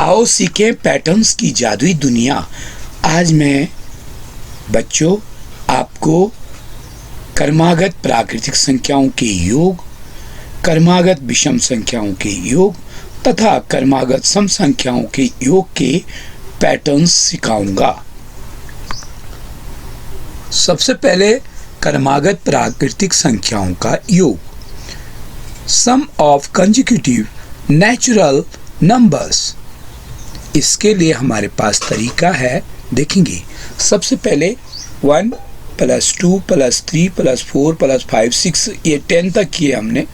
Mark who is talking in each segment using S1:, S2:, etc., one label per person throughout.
S1: आओ सीखें पैटर्न्स की जादुई दुनिया। आज मैं बच्चों आपको क्रमागत प्राकृतिक संख्याओं के योग, क्रमागत विषम संख्याओं के योग तथा क्रमागत सम संख्याओं के योग के पैटर्न्स सिखाऊंगा। सबसे पहले क्रमागत प्राकृतिक संख्याओं का योग, सम ऑफ कंसेक्यूटिव नेचुरल नंबर्स। इसके लिए हमारे पास तरीका है, देखेंगे। सबसे पहले 1 + 2 + 3 + 4 + 5 6 ये 10 तक किए हमने।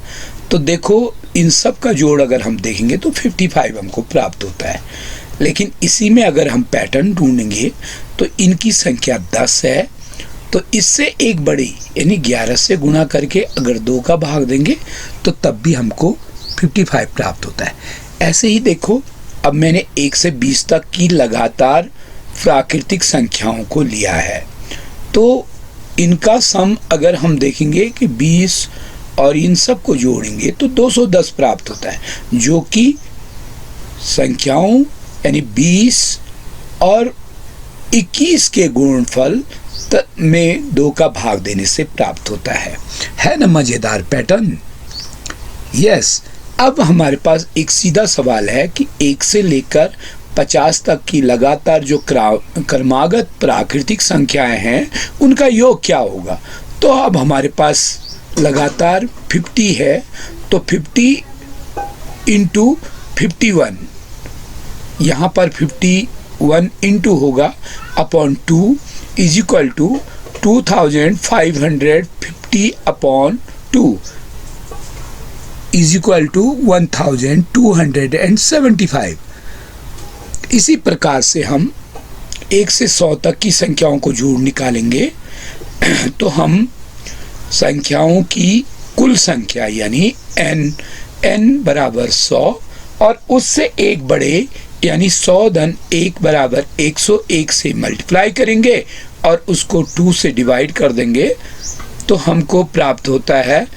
S1: तो देखो इन सब का जोड़ अगर हम देखेंगे तो 55 हमको प्राप्त होता है। लेकिन इसी में अगर हम पैटर्न ढूंढेंगे तो इनकी संख्या 10 है, तो इससे एक बड़ी यानी 11 से गुणा करके अगर 2 का भाग देंगे तो तब भी हमको 55 प्राप्त होता है। ऐसे ही देखो, अब मैंने 1 से 20 तक की लगातार प्राकृतिक संख्याओं को लिया है, तो इनका सम अगर हम देखेंगे कि 20 और इन सब को जोड़ेंगे तो 210 प्राप्त होता है, जो कि संख्याओं यानी 20 और 21 के गुणनफल में 2 का भाग देने से प्राप्त होता है ना मजेदार पैटर्न। यस। अब हमारे पास एक सीधा सवाल है कि 1 से लेकर 50 तक की लगातार जो क्रमागत प्राकृतिक संख्याएं हैं उनका योग क्या होगा। तो अब हमारे पास लगातार 50 है, तो 50 × 51, यहाँ पर 51 इंटू होगा upon 2 is equal to 2550/2 is equal to 1275। इसी प्रकार से हम 1 से 100 तक की संख्याओं को जोड़ निकालेंगे तो हम संख्याओं की कुल संख्या यानी n = 100 और उससे एक बड़े यानी 100 × 1 = 101 से मल्टीप्लाई करेंगे और उसको 2 से डिवाइड कर देंगे तो हमको प्राप्त होता है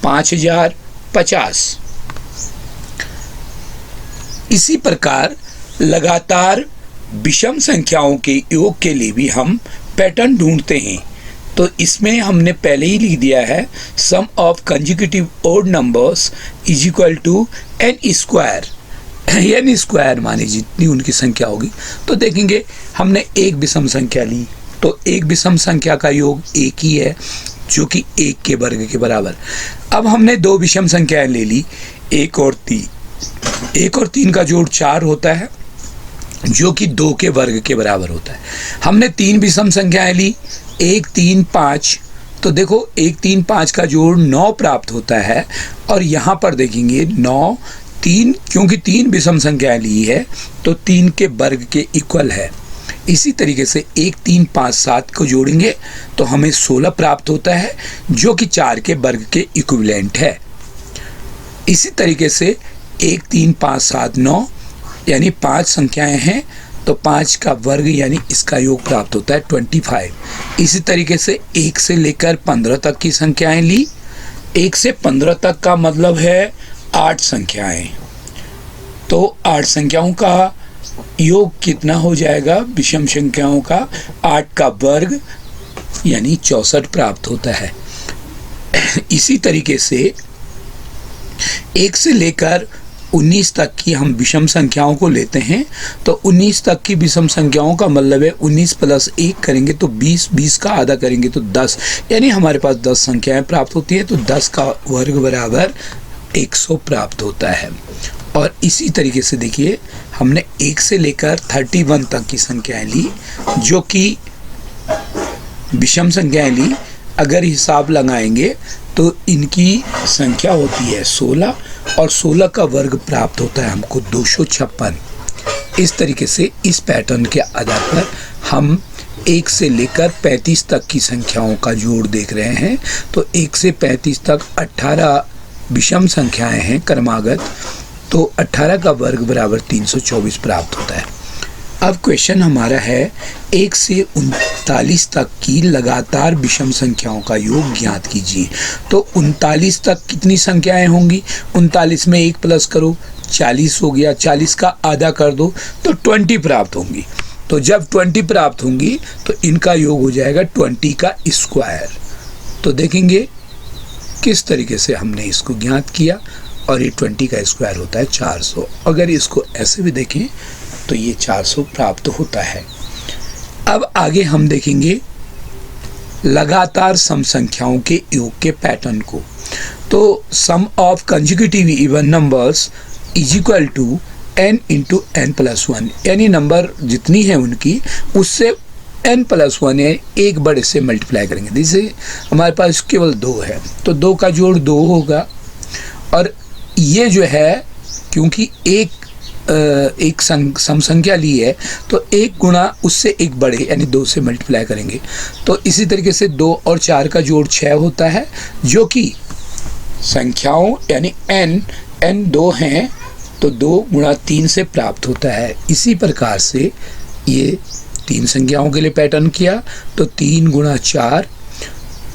S1: 5050। इसी प्रकार लगातार विषम संख्याओं के योग के लिए भी हम पैटर्न ढूंढते हैं। तो इसमें हमने पहले ही लिख दिया है, sum of consecutive odd numbers is equal to n²। n² माने जितनी उनकी संख्या होगी। तो देखेंगे हमने एक विषम संख्या ली, तो एक विषम संख्या का योग 1 ही है, जो कि 1 के वर्ग के बराबर। अब हमने 2 विषम संख्याएं ले ली, 1 और 3। 1 और 3 का जोड़ 4 होता है, जो कि 2 के वर्ग के बराबर होता है। हमने 3 विषम संख्याएं ली, 1 3 5। तो देखो 1 3 5 का जोड़ 9 प्राप्त होता है, और यहाँ पर देखेंगे 9 3, क्योंकि 3 विषम संख्याएं ली है तो 3 के वर्ग के इक्वल है। इसी तरीके से 1 3 5 7 को जोड़ेंगे तो हमें 16 प्राप्त होता है, जो कि 4 के वर्ग के इक्विवेलेंट है। इसी तरीके से 1 3 5 7 9 यानी 5 संख्याएं हैं, तो 5 का वर्ग यानी इसका योग प्राप्त होता है 25। इसी तरीके से 1 से लेकर 15 तक की संख्याएं ली, 1 से 15 तक का मतलब है 8 संख्याएं। तो 8 संख्याओं का योग कितना हो जाएगा विषम संख्याओं का, 8 का वर्ग यानी 64 प्राप्त होता है। इसी तरीके से 1 से लेकर 19 तक की हम विषम संख्याओं को लेते हैं, तो 19 तक की विषम संख्याओं का मतलब है 19 + 1 करेंगे तो 20, 20 का आधा करेंगे तो 10, यानी हमारे पास 10 संख्याएं प्राप्त होती है। तो 10 का वर्ग बराबर 100 प्राप्त होता है। और इसी तरीके से देखिए हमने 1 से लेकर 31 तक की संख्याएं ली, जो कि विषम संख्याएं ली। अगर हिसाब लगाएंगे तो इनकी संख्या होती है 16, और 16 का वर्ग प्राप्त होता है हमको 256। इस तरीके से इस पैटर्न के आधार पर हम 1 से लेकर 35 तक की संख्याओं का जोड़ देख रहे हैं। तो 1 से 35 तक 18 विषम संख्याएं हैं क्रमागत, तो 18 का वर्ग बराबर 324 प्राप्त होता है। अब क्वेश्चन हमारा है 1 से 39 तक की लगातार विषम संख्याओं का योग ज्ञात कीजिए। तो 39 तक कितनी संख्याएं होंगी? 39 में 1 प्लस करो 40 हो गया, 40 का आधा कर दो तो 20 प्राप्त होंगी। तो जब 20 प्राप्त होंगी तो इनका योग हो जाएगा 20 का स्क्वायर। तो देखेंगे किस तरीके से हमने इसको ज्ञात किया, और ये 20 का स्क्वायर होता है 400। अगर इसको ऐसे भी देखें तो ये 400 प्राप्त होता है। अब आगे हम देखेंगे लगातार सम संख्याओं के योग के पैटर्न को। तो sum of consecutive even numbers is equal to n into n plus 1, यानी नंबर जितनी है उनकी उससे n+1 है एक बड़े से मल्टीप्लाई करेंगे। जैसे हमारे पास केवल 2 है तो 2 का जोड़ 2 होगा, और ये जो है क्योंकि एक सम संख्या ली है तो 1 गुणा उससे एक बड़े यानी 2 से मल्टीप्लाई करेंगे। तो इसी तरीके से 2 और 4 का जोड़ 6 होता है, जो कि संख्याओं यानी n 2 हैं तो 2 गुणा 3 से प्राप्त होता है। इसी प्रकार से ये 3 संख्याओं के लिए पैटर्न किया तो 3 गुणा 4,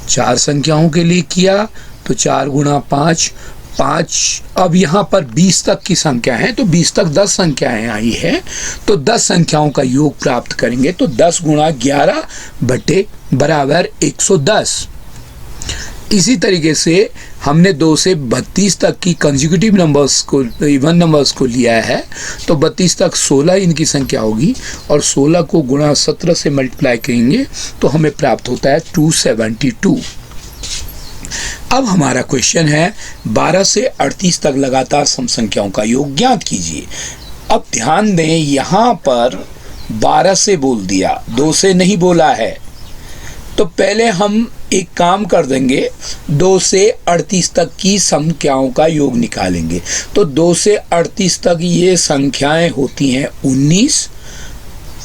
S1: 4 संख्याओं के लिए किया तो 4 गुणा 5, 5। अब यहाँ पर 20 तक की संख्या है तो 20 तक 10 संख्याएं आई है तो 10 संख्याओं का योग प्राप्त करेंगे तो 10 गुणा 11 बटे बराबर 110। इसी तरीके से हमने 2 से 32 तक की कंसेक्यूटिव नंबर्स को, इवन नंबर्स को लिया है तो 32 तक 16 इनकी संख्या होगी, और 16 को गुणा 17 से मल्टीप्लाई करेंगे तो हमें प्राप्त होता है 272। अब हमारा क्वेश्चन है 12 से 38 तक लगातार सम संख्याओं का योग ज्ञात कीजिए। अब ध्यान दें यहाँ पर 12 से बोल दिया, 2 से नहीं बोला है। तो पहले हम एक काम कर देंगे, 2 से 38 तक की संख्याओं का योग निकालेंगे। तो 2 से 38 तक ये संख्याएं होती हैं 19,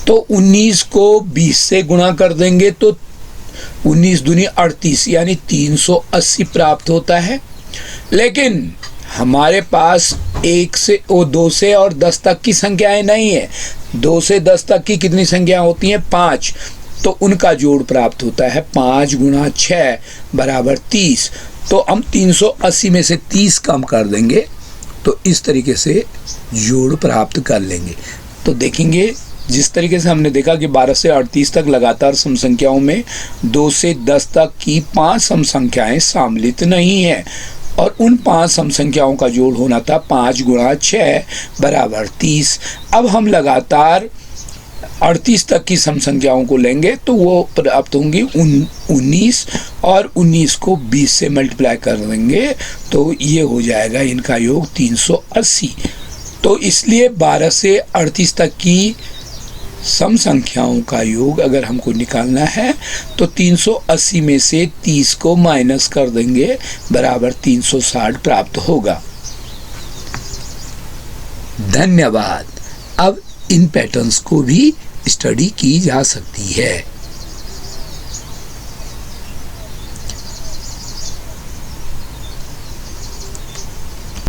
S1: तो 19 को 20 से गुणा कर देंगे तो 19 दूनी 38 यानी 380 प्राप्त होता है। लेकिन हमारे पास 2 से और 10 तक की संख्याएं नहीं है। 2 से 10 तक की कितनी संख्या होती हैं? 5, तो उनका जोड़ प्राप्त होता है 5 गुणा 6 बराबर 30। तो हम 380 में से 30 कम कर देंगे तो इस तरीके से जोड़ प्राप्त कर लेंगे। तो देखेंगे जिस तरीके से हमने देखा कि 12 से 38 तक लगातार सम संख्याओं में 2 से 10 तक की 5 सम संख्याएं सम्मिलित नहीं है, और उन 5 सम संख्याओं का जोड़ होना था 5 गुणा 6 बराबर 30। अब हम लगातार 38 तक की सम संख्याओं को लेंगे तो वो प्राप्त होंगी 19, और 19 को 20 से मल्टीप्लाई कर देंगे तो ये हो जाएगा इनका योग 380। तो इसलिए 12 से 38 तक की सम संख्याओं का योग अगर हमको निकालना है तो 380 में से 30 को माइनस कर देंगे बराबर 360 प्राप्त होगा। धन्यवाद। अब इन पैटर्न्स को भी स्टडी की जा सकती है।